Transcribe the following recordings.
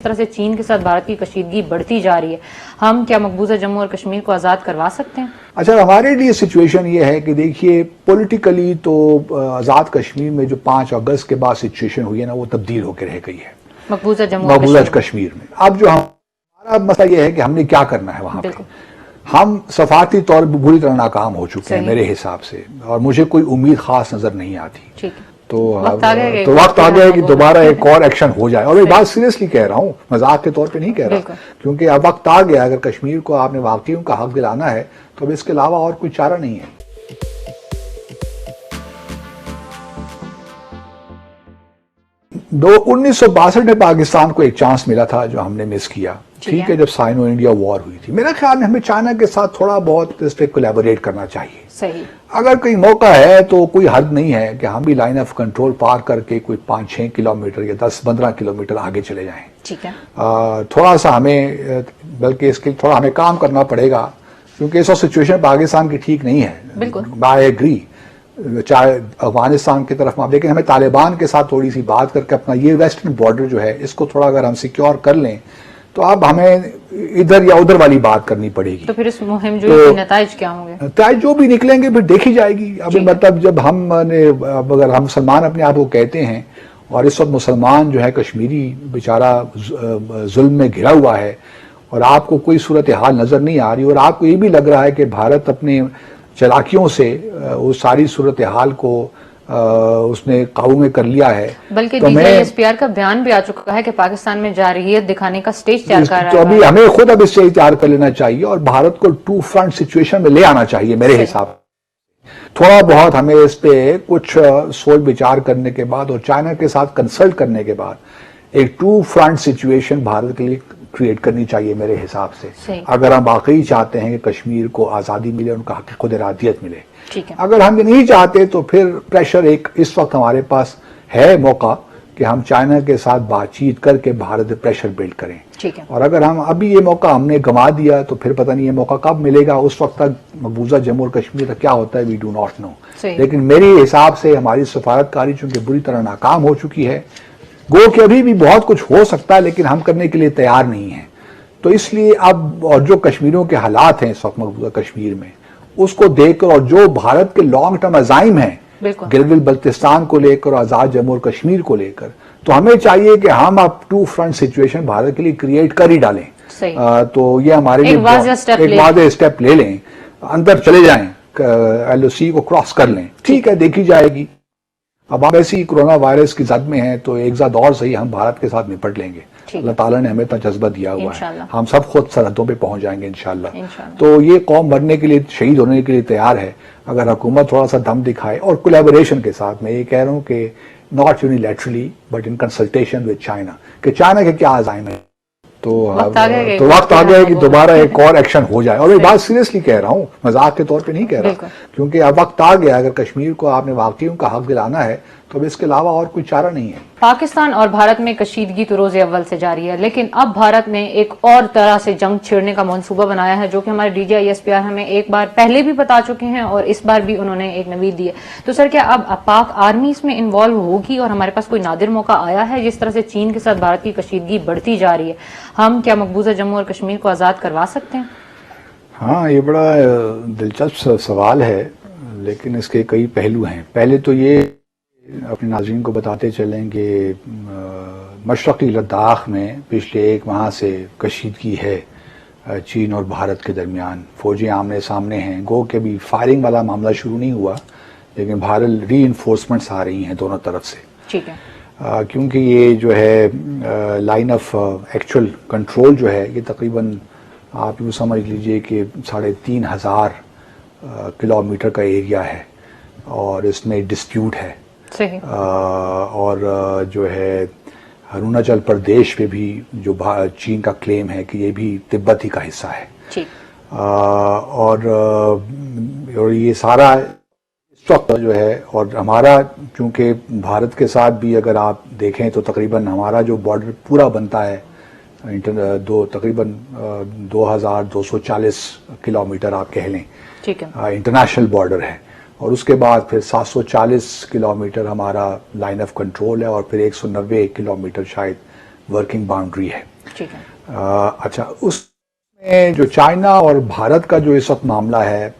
इस तरह से चीन के साथ भारत की कशीदगी बढ़ती जा रही है, हम क्या मकबूजा जम्मू और कश्मीर को आज़ाद करवा सकते हैं? अच्छा, हमारे लिए सिचुएशन ये है कि देखिए, पॉलिटिकली तो आज़ाद कश्मीर में जो 5 अगस्त के बाद सिचुएशन हुई है ना, वो तब्दील होकर रह गई है मकबूजा कश्मीर में। अब जो हमारा मसला ये है कि हमने क्या करना है वहां पे। हम सफारती तौर पर बुरी तरह नाकाम हो चुके हैं मेरे हिसाब से, और मुझे कोई उम्मीद खास नजर नहीं आती। ठीक है। तो वक्त आ गया है कि दोबारा एक और एक्शन हो जाए। और मैं बात सीरियसली कह रहा हूँ, मजाक के तौर पे नहीं कह रहा, क्योंकि अब वक्त आ गया। अगर कश्मीर को आपने वाकई उनका हक दिलाना है तो अब इसके अलावा और कोई चारा नहीं है। 1962 में पाकिस्तान को एक चांस मिला था जो हमने मिस किया। ठीक है, जब साइनो इंडिया वॉर हुई थी। मेरा ख्याल में हमें चाइना के साथ थोड़ा बहुत इस पे कोलैबोरेट करना चाहिए। सही। अगर कहीं मौका है तो कोई हद नहीं है कि हम भी लाइन ऑफ कंट्रोल पार करके कोई 5-6 किलोमीटर या 10-15 किलोमीटर आगे चले जाएं। ठीक है। थोड़ा सा हमें, बल्कि इसके थोड़ा हमें काम करना पड़ेगा, क्योंकि इस सिचुएशन पाकिस्तान की ठीक नहीं है। बिल्कुल, आई एग्री, चाहे अफगानिस्तान की तरफ, लेकिन हमें तालिबान के साथ थोड़ी सी बात करके अपना ये वेस्टर्न बॉर्डर जो है इसको थोड़ा अगर हम सिक्योर कर लें तो अब हमें इधर या उधर वाली बात करनी पड़ेगी। तो फिर इस मुहिम जो नताइज क्या होंगे? नताइज जो भी निकलेंगे फिर देखी जाएगी। अभी मतलब जब अगर हम मुसलमान अपने आप को कहते हैं, और इस वक्त मुसलमान जो है कश्मीरी बेचारा जुल्म में घिरा हुआ है, और आपको कोई सूरत हाल नजर नहीं आ रही, और आपको ये भी लग रहा है कि भारत अपने चालाकियों से उस सारी सूरत हाल को उसने काबू में कर लिया है। बल्कि DGISPR का बयान भी आ चुका है कि पाकिस्तान में जारहियत दिखाने का स्टेज तैयार कर रहा है। तो अभी हमें खुद अब स्टेज तैयार कर लेना चाहिए और भारत को 2 फ्रंट सिचुएशन में ले आना चाहिए मेरे हिसाब से। थोड़ा बहुत हमें इस पे कुछ सोच विचार करने के बाद और चाइना के साथ कंसल्ट करने के बाद एक 2 फ्रंट सिचुएशन भारत के लिए क्रिएट करनी चाहिए मेरे हिसाब से। अगर हम वाकई चाहते हैं कि कश्मीर को आज़ादी मिले, उनका हक खुद इरादियत मिले। अगर हम ये नहीं चाहते तो फिर प्रेशर इस वक्त हमारे पास है मौका कि हम चाइना के साथ बातचीत करके भारत पे प्रेशर बिल्ड करें। ठीक है। और अगर हम अभी ये मौका हमने गंवा दिया तो फिर पता नहीं ये मौका कब मिलेगा। उस वक्त तक मकबूजा जम्मू और कश्मीर का क्या होता है वी डू नॉट नो। लेकिन मेरे हिसाब से हमारी सफारतकारी चूंकि बुरी तरह नाकाम हो चुकी है, गो कि अभी भी बहुत कुछ हो सकता है लेकिन हम करने के लिए तैयार नहीं है। तो इसलिए अब, और जो कश्मीरियों के हालात हैं इस वक्त मकबूजा कश्मीर में, उसको देखकर, और जो भारत के लॉन्ग टर्म अज़ाइम है गिलगित बल्तिस्तान को लेकर, आज़ाद जम्मू और कश्मीर को लेकर, तो हमें चाहिए कि हम अब 2 फ्रंट सिचुएशन भारत के लिए क्रिएट कर ही डालें। तो ये हमारे लिए एक वाज़ेह स्टेप ले लें, अंदर चले जाएं, LOC को क्रॉस कर लें। ठीक है, देखी जाएगी। अब हम ऐसी कोरोना वायरस की जद में हैं तो एक ज़द और सही हम भारत के साथ निपट लेंगे। अल्लाह ताला ने हमें इतना जज्बा दिया हुआ है, हम सब खुद सरहदों पे पहुंच जाएंगे इंशाल्लाह। तो ये कौम मरने के लिए, शहीद होने के लिए तैयार है अगर हुकूमत थोड़ा सा दम दिखाए और कोलैबोरेशन के साथ। मैं ये कह रहा हूँ कि not unilaterally but in consultation with China, कि चाइना के क्या अज़ाइम है। तो वक्त आ गया है कि दोबारा एक और एक्शन हो जाए। और मैं बात सीरियसली कह रहा हूँ, मजाक के तौर पे नहीं कह रहा, क्योंकि अब वक्त आ गया। अगर कश्मीर को आपने वाकई उनका हक दिलाना है तो अब इसके अलावा और कोई चारा नहीं है। पाकिस्तान और भारत में कशीदगी तो रोज़े अव्वल से जारी है, लेकिन अब भारत ने एक और तरह से जंग छेड़ने का मंसूबा बनाया है, जो कि हमारे DGISPR हमें एक बार पहले भी बता चुके हैं और इस बार भी उन्होंने एक नवीद दी है। तो सर, क्या अब पाक आर्मी इसमें इन्वॉल्व होगी और हमारे पास कोई नादिर मौका आया है? जिस तरह से चीन के साथ भारत की कशीदगी बढ़ती जा रही है, हम क्या मकबूजा जम्मू और कश्मीर को आज़ाद करवा सकते हैं? हाँ, ये बड़ा दिलचस्प सवाल है, लेकिन इसके कई पहलू हैं। पहले तो ये अपने नाज़रीन को बताते चलें कि मशरक़ी लद्दाख में पिछले 1 माह से कशीदगी है चीन और भारत के दरमियान। फौजें आमने सामने हैं। गो के भी फायरिंग वाला मामला शुरू नहीं हुआ, लेकिन भारत री-इन्फोर्समेंट्स आ रही हैं दोनों तरफ से। ठीक है। क्योंकि ये जो है लाइन ऑफ एक्चुअल कंट्रोल जो है, ये तकरीबन आप यूँ समझ लीजिए कि 3,500 किलोमीटर का एरिया है, और इसमें डिस्प्यूट है। और जो है अरुणाचल प्रदेश पे भी जो चीन का क्लेम है कि ये भी तिब्बत ही का हिस्सा है। और ये सारा इस वक्त जो है, और हमारा चूंकि भारत के साथ भी अगर आप देखें तो तकरीबन हमारा जो बॉर्डर पूरा बनता है तकरीबन 2,240 किलोमीटर आप कह लें, ठीक है, इंटरनेशनल बॉर्डर है। और उसके बाद फिर 740 किलोमीटर हमारा लाइन ऑफ कंट्रोल है, और फिर 190 किलोमीटर शायद वर्किंग बाउंड्री है। ठीक है। अच्छा, उसमें जो चाइना और भारत का जो इस वक्त मामला है,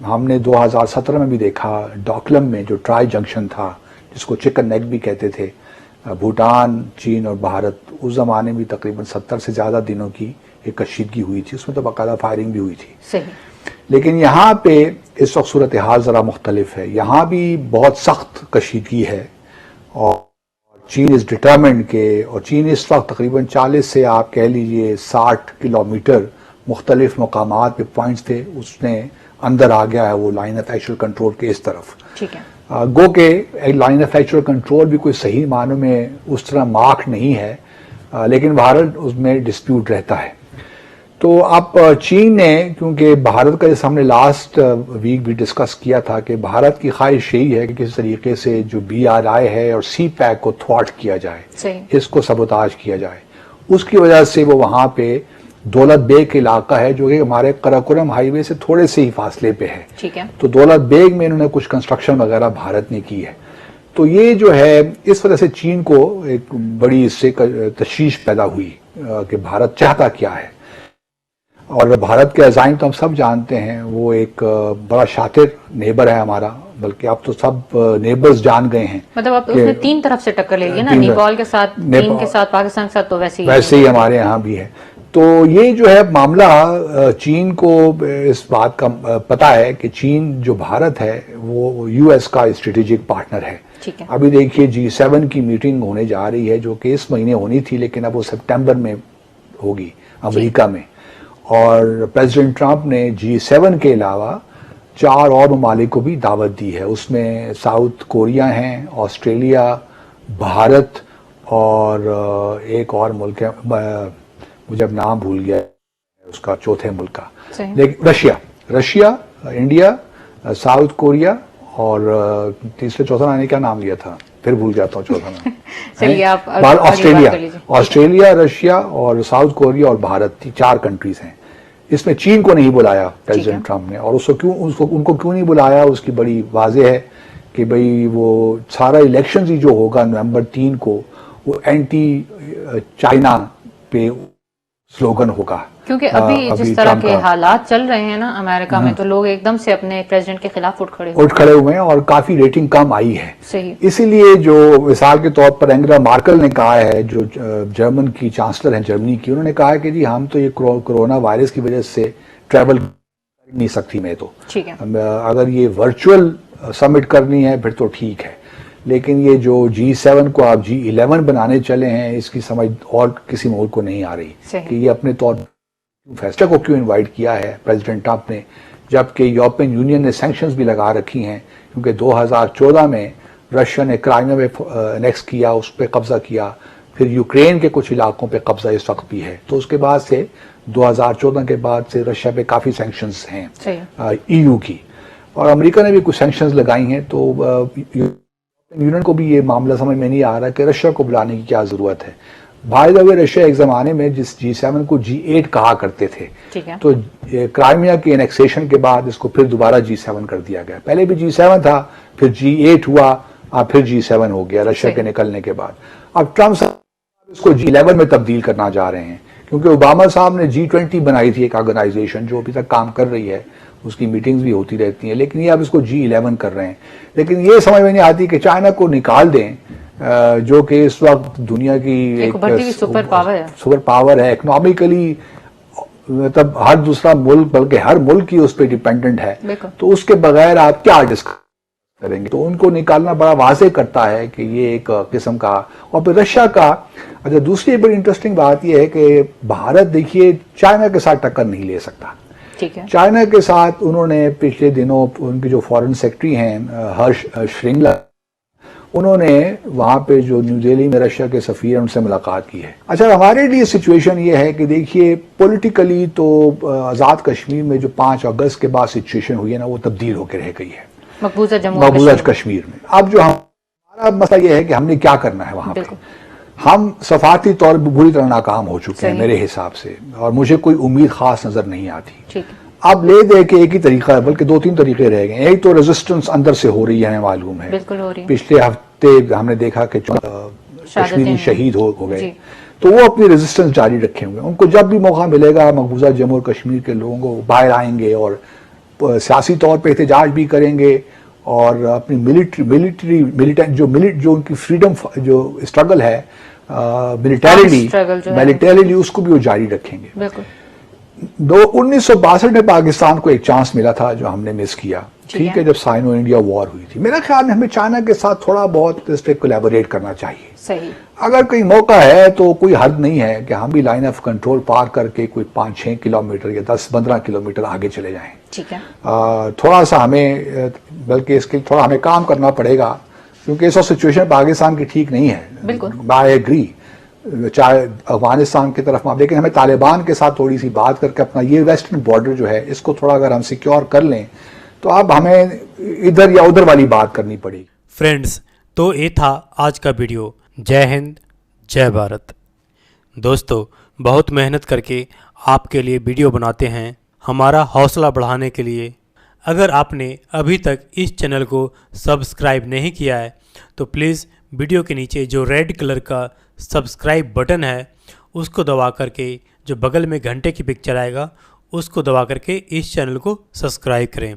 हमने 2017 में भी देखा, डोकलम में जो ट्राई जंक्शन था जिसको चिकन नेक भी कहते थे, भूटान, चीन और भारत, उस जमाने में तकरीबन 70 से ज़्यादा दिनों की एक कशीदगी हुई थी, उसमें तो बाकायदा फायरिंग भी हुई थी। सही। लेकिन यहाँ पे इस वक्त सूरत हाल ज़रा मुख्तलिफ है, यहाँ भी बहुत सख्त कशीदगी है और चीन इज़ डिटर्मिन्ड के, और चीन इस वक्त तकरीबन 40 से आप कह लीजिए 60 किलोमीटर मुख्तलिफ मकामात पे पॉइंट्स थे, उसने अंदर आ गया है वो लाइन ऑफ एक्चुअल कंट्रोल के इस तरफ। ठीक है। गो के लाइन ऑफ एक्चुअल कंट्रोल भी कोई सही मानों में उस तरह मार्क नहीं है, लेकिन भारत उसमें डिस्प्यूट रहता है। तो अब चीन ने, क्योंकि भारत का जैसे हमने लास्ट वीक भी डिस्कस किया था कि भारत की ख्वाहिश यही है कि किसी तरीके से जो BRI है और CPEC को थ्वाट किया जाए, इसको सबोताज किया जाए। उसकी वजह से वो वहाँ पे दौलत बेग इलाका है जो कि हमारे कराकोरम हाईवे से थोड़े से ही फासले पे है। ठीक है। तो दौलत बेग में इन्होंने कुछ कंस्ट्रक्शन वगैरह भारत ने की है। तो ये जो है, इस वजह से चीन को एक बड़ी इससे तशवीश पैदा हुई कि भारत चाहता क्या है। और भारत के अज़ाइम तो हम सब जानते हैं, वो एक बड़ा शातिर नेबर है हमारा, बल्कि अब तो सब नेबर्स जान गए हैं। मतलब अब उसने 3 तरफ से टक्कर ले ली ना, नेपाल के साथ, चीन के साथ, पाकिस्तान के साथ, तो वैसे ही हमारे यहाँ भी है। तो ये जो है मामला, चीन को इस बात का पता है कि चीन जो भारत है वो US का स्ट्रेटेजिक पार्टनर है। ठीक है। अभी देखिए G7 की मीटिंग होने जा रही है जो कि इस महीने होनी थी, लेकिन अब वो सितंबर में होगी अमेरिका में। और प्रेसिडेंट ट्रंप ने G7 के अलावा 4 और ममालिक को भी दावत दी है। उसमें साउथ कोरिया हैं, ऑस्ट्रेलिया, भारत और एक और मुल्क है, मुझे अब नाम भूल गया उसका, चौथे मुल्क का, लेकिन रशिया, इंडिया, साउथ कोरिया और तीसरे चौथा मैंने क्या नाम लिया था, फिर भूल जाता हूँ चौथा नाम। चलिए आप ऑस्ट्रेलिया, रशिया और साउथ कोरिया और भारत, 4 कंट्रीज हैं। इसमें चीन को नहीं बुलाया प्रेसिडेंट ट्रंप ने, और उनको क्यों नहीं बुलाया, उसकी बड़ी वाज़ेह है कि भाई वो सारा इलेक्शन ही जो होगा नवंबर 3 को, वो एंटी चाइना पे स्लोगन होगा। क्योंकि अभी जिस तरह के हालात चल रहे हैं ना अमेरिका में, तो लोग एकदम से अपने प्रेसिडेंट के खिलाफ उठ खड़े हुए हैं और काफी रेटिंग कम आई है। सही। इसीलिए जो मिसाल के तौर पर एंगेला मार्केल ने कहा है, जो जर्मन की चांसलर हैं जर्मनी की, उन्होंने कहा है कि जी हम तो ये कोरोना वायरस की वजह से ट्रैवल कर नहीं सकती मैं तो, ठीक है, अगर ये वर्चुअल समिट करनी है फिर तो ठीक है, लेकिन ये जो G7 को आप G11 बनाने चले हैं, इसकी समझ और किसी मुल्क को नहीं आ रही कि ये अपने तौर फैसला को क्यों इनवाइट किया है प्रेसिडेंट ट्रंप ने, जबकि यूरोपियन यूनियन ने सैंक्शंस भी लगा रखी हैं, क्योंकि 2014 में रशिया ने क्राइमिया में एनेक्स किया, उस पर कब्जा किया, फिर यूक्रेन के कुछ इलाकों पे कब्जा इस वक्त भी है। तो उसके बाद से 2014 के बाद से रशिया पे काफ़ी सैंक्शंस हैं EU की, और अमेरिका ने भी कुछ सैंक्शंस लगाई हैं। तो यूनियन को भी ये मामला समझ में नहीं आ रहा कि रशिया को बुलाने की क्या जरूरत है। बाय द वे, रशिया एक जमाने में जिस G7 को G8 कहा करते थे, तो क्राइमिया के एनेक्सेशन के बाद इसको फिर दोबारा G7 कर दिया गया। पहले भी G7 था, फिर G8 हुआ, अब फिर G7 हो गया रशिया के निकलने के बाद। अब ट्रंप साहब इसको G11 में तब्दील करना जा रहे हैं, क्योंकि ओबामा साहब ने G20 बनाई थी, एक ऑर्गेनाइजेशन जो अभी तक काम कर रही है, उसकी मीटिंग्स भी होती रहती हैं, लेकिन ये अब इसको G11 कर रहे हैं। लेकिन ये समझ में नहीं आती कि चाइना को निकाल दें, जो कि इस वक्त दुनिया की एक सुपर पावर है, इकोनॉमिकली, मतलब हर दूसरा मुल्क, बल्कि हर मुल्क की उस पर डिपेंडेंट है, तो उसके बगैर आप क्या डिस्कस करेंगे। तो उनको निकालना बड़ा वाज़ेह करता है कि ये एक किस्म का। और फिर रशिया का, अच्छा, दूसरी बड़ी इंटरेस्टिंग बात यह है कि भारत देखिए चाइना के साथ टक्कर नहीं ले सकता। ठीक है। चाइना के साथ उन्होंने पिछले दिनों उनके जो फॉरेन सेक्रेटरी हैं हर्ष श्रिंगला, उन्होंने वहां पे जो न्यू दिल्ली में रशिया के सफीर हैं उनसे मुलाकात की है। अच्छा, हमारे लिए सिचुएशन ये है कि देखिए पॉलिटिकली तो आज़ाद कश्मीर में जो 5 अगस्त के बाद सिचुएशन हुई है ना, वो तब्दील होकर रह गई है मकबूजा कश्मीर में। अब जो हमारा मसला ये है कि हमने क्या करना है वहां पे। हम सफारती तौर पर बुरी तरह नाकाम हो चुके हैं मेरे हिसाब से, और मुझे कोई उम्मीद खास नजर नहीं आती। अब ले दे के एक ही तरीका है, बल्कि 2-3 तरीके रह गए। एक तो रेजिस्टेंस अंदर से हो रही है, हमें मालूम है, बिल्कुल हो रही है। पिछले हफ्ते हमने देखा कि कश्मीरी शहीद हो गए, जी। तो वो अपनी रेजिस्टेंस जारी रखे हुए। उनको जब भी मौका मिलेगा मकबूजा जम्मू और कश्मीर के लोगों को बाहर आएंगे और सियासी तौर पे एहतजाज भी करेंगे और अपनी जो उनकी फ्रीडम जो स्ट्रगल है मिलिटरीली उसको भी वो जारी रखेंगे। बिल्कुल। 1962 में पाकिस्तान को एक चांस मिला था जो हमने मिस किया, ठीक है, जब साइनो इंडिया वॉर हुई थी। मेरा ख्याल में हमें चाइना के साथ थोड़ा बहुत इस पे कोलैबोरेट करना चाहिए। सही। अगर कहीं मौका है तो कोई हर्ज नहीं है कि हम भी लाइन ऑफ कंट्रोल पार करके कोई 5-6 किलोमीटर या 10-15 किलोमीटर आगे चले जाएं। ठीक है। थोड़ा सा हमें बल्कि इसके थोड़ा हमें काम करना पड़ेगा, क्योंकि ऐसा सिचुएशन पाकिस्तान की ठीक नहीं है। बिल्कुल। आई एग्री, चाहे अफगानिस्तान की तरफ, लेकिन हमें तालिबान के साथ थोड़ी सी बात करके अपना ये वेस्टर्न बॉर्डर जो है इसको थोड़ा अगर हम सिक्योर कर लें तो अब हमें इधर या उधर वाली बात करनी पड़ेगी। फ्रेंड्स, तो ये था आज का वीडियो। जय हिंद, जय भारत। दोस्तों, बहुत मेहनत करके आपके लिए वीडियो बनाते हैं, हमारा हौसला बढ़ाने के लिए। अगर आपने अभी तक इस चैनल को सब्सक्राइब नहीं किया है तो प्लीज़ वीडियो के नीचे जो रेड कलर का सब्सक्राइब बटन है उसको दबा करके जो बगल में घंटे की पिक्चर आएगा उसको दबा करके इस चैनल को सब्सक्राइब करें।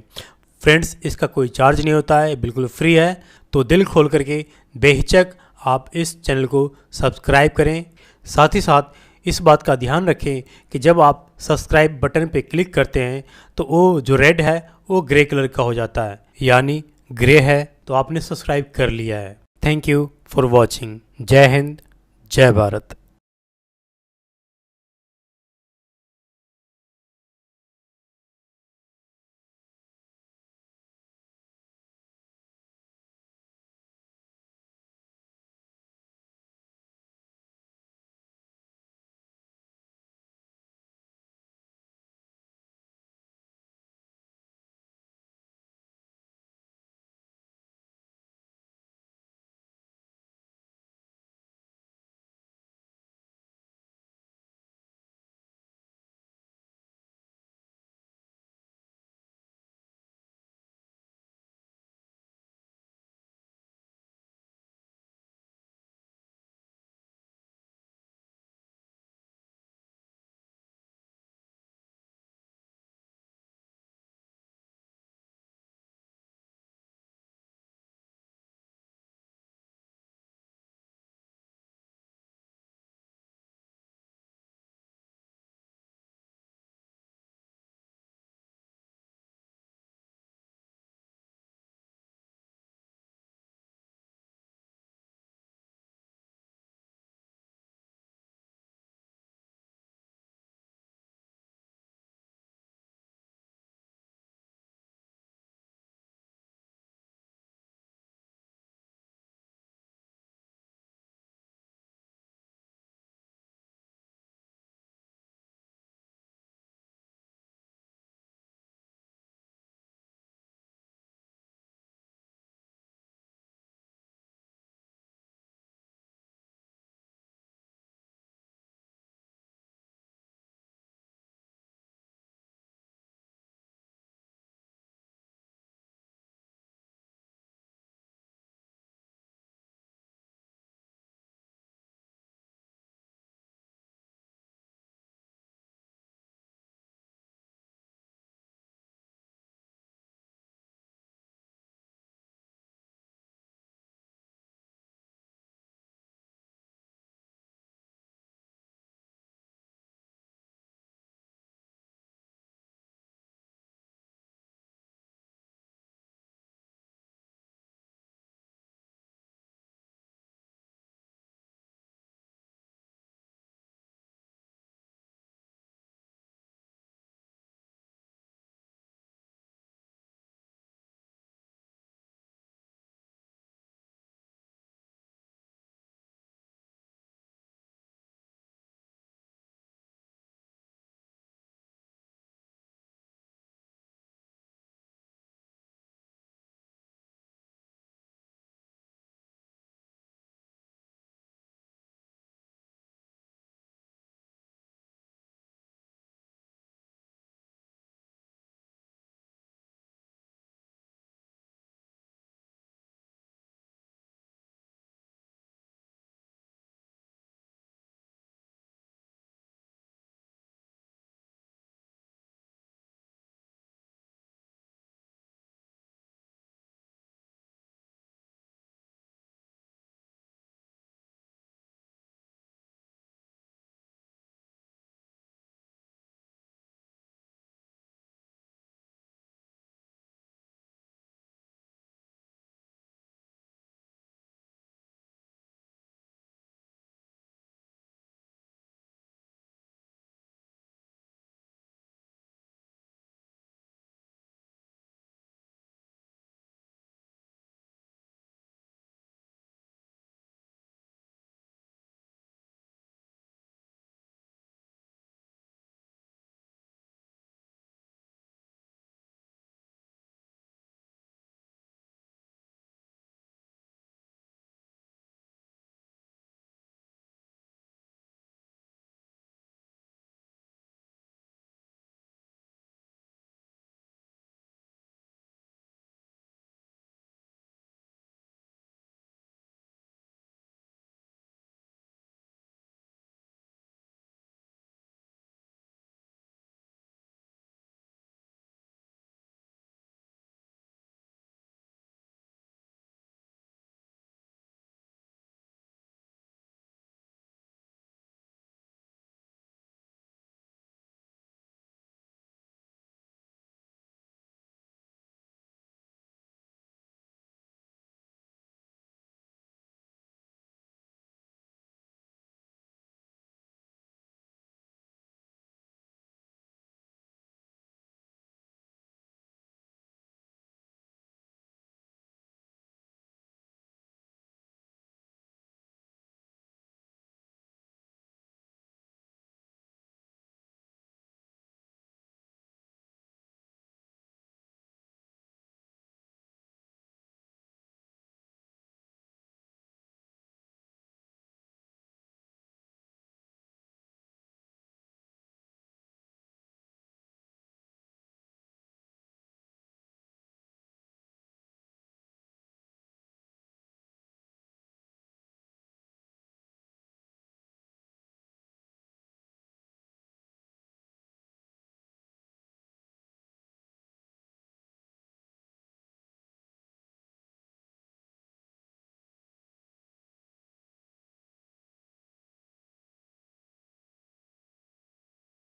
फ्रेंड्स, इसका कोई चार्ज नहीं होता है, बिल्कुल फ्री है। तो दिल खोल करके बेहिचक आप इस चैनल को सब्सक्राइब करें। साथ ही साथ इस बात का ध्यान रखें कि जब आप सब्सक्राइब बटन पे क्लिक करते हैं तो वो जो रेड है वो ग्रे कलर का हो जाता है, यानी ग्रे है तो आपने सब्सक्राइब कर लिया है। Thank you for watching. जय हिंद, जय भारत।